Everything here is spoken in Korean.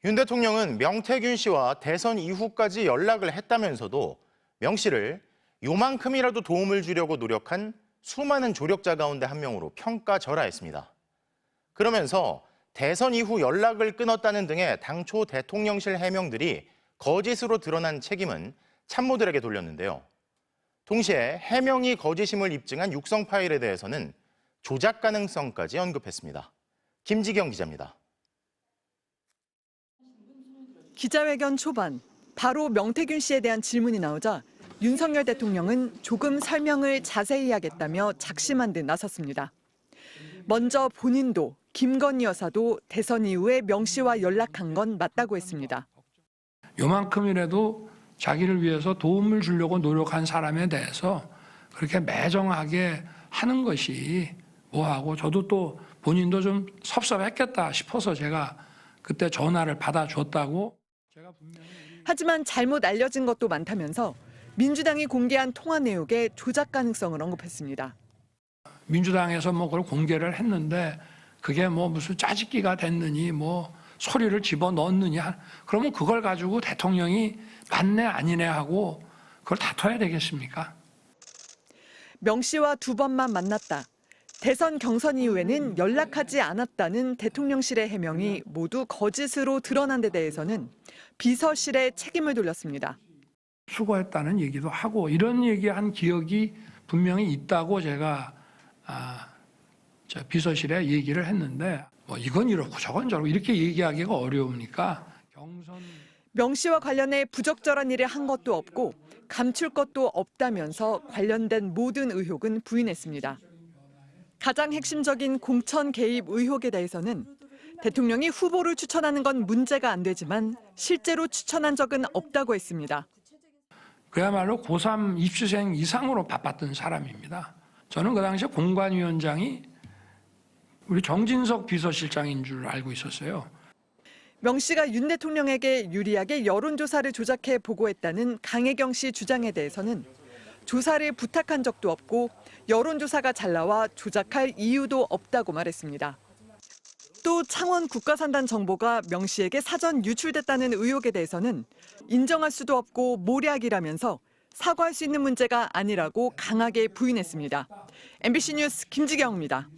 윤 대통령은 명태균 씨와 대선 이후까지 연락을 했다면서도 명 씨를 요만큼이라도 도움을 주려고 노력한 수많은 조력자 가운데 한 명으로 평가절하했습니다. 그러면서 대선 이후 연락을 끊었다는 등의 당초 대통령실 해명들이 거짓으로 드러난 책임은 참모들에게 돌렸는데요. 동시에 해명이 거짓임을 입증한 육성 파일에 대해서는 조작 가능성까지 언급했습니다. 김지경 기자입니다. 기자회견 초반, 바로 명태균 씨에 대한 질문이 나오자 윤석열 대통령은 조금 설명을 자세히 하겠다며 작심한 듯 나섰습니다. 먼저 본인도 김건희 여사도 대선 이후에 명 씨와 연락한 건 맞다고 했습니다. 요만큼이라도 자기를 위해서 도움을 주려고 노력한 사람에 대해서 그렇게 매정하게 하는 것이 뭐하고, 저도 또 본인도 좀 섭섭했겠다 싶어서 제가 그때 전화를 받아줬다고. 하지만 잘못 알려진 것도 많다면서 민주당이 공개한 통화 내용에 조작 가능성을 언급했습니다. 민주당에서 뭐 그걸 공개를 했는데 그게 뭐 무슨 짜집기가 됐느니 뭐 소리를 집어넣었느냐, 그러면 그걸 가지고 대통령이 맞네 아니네 하고 그걸 다퉈야 되겠습니까? 명 씨와 두 번만 만났다. 대선 경선 이후에는 연락하지 않았다는 대통령실의 해명이 모두 거짓으로 드러난 데 대해서는 비서실에 책임을 돌렸습니다. 수고했다는 얘기도 하고 이런 얘기한 기억이 분명히 있다고 제가 비서실에 얘기를 했는데, 뭐 이건 이렇고 저건 저렇고 이렇게 얘기하기가 어려우니까. 명 씨와 관련해 부적절한 일을 한 것도 없고 감출 것도 없다면서 관련된 모든 의혹은 부인했습니다. 가장 핵심적인 공천 개입 의혹에 대해서는 대통령이 후보를 추천하는 건 문제가 안 되지만 실제로 추천한 적은 없다고 했습니다. 그야말로 고3 입시생 이상으로 바빴던 사람입니다. 저는 그 당시에 공관위원장이 우리 정진석 비서실장인 줄 알고 있었어요. 명 씨가 윤 대통령에게 유리하게 여론조사를 조작해 보고했다는 강혜경 씨 주장에 대해서는 조사를 부탁한 적도 없고 여론조사가 잘 나와 조작할 이유도 없다고 말했습니다. 또 창원 국가산단 정보가 명 씨에게 사전 유출됐다는 의혹에 대해서는 인정할 수도 없고 모략이라면서 사과할 수 있는 문제가 아니라고 강하게 부인했습니다. MBC 뉴스 김지경입니다.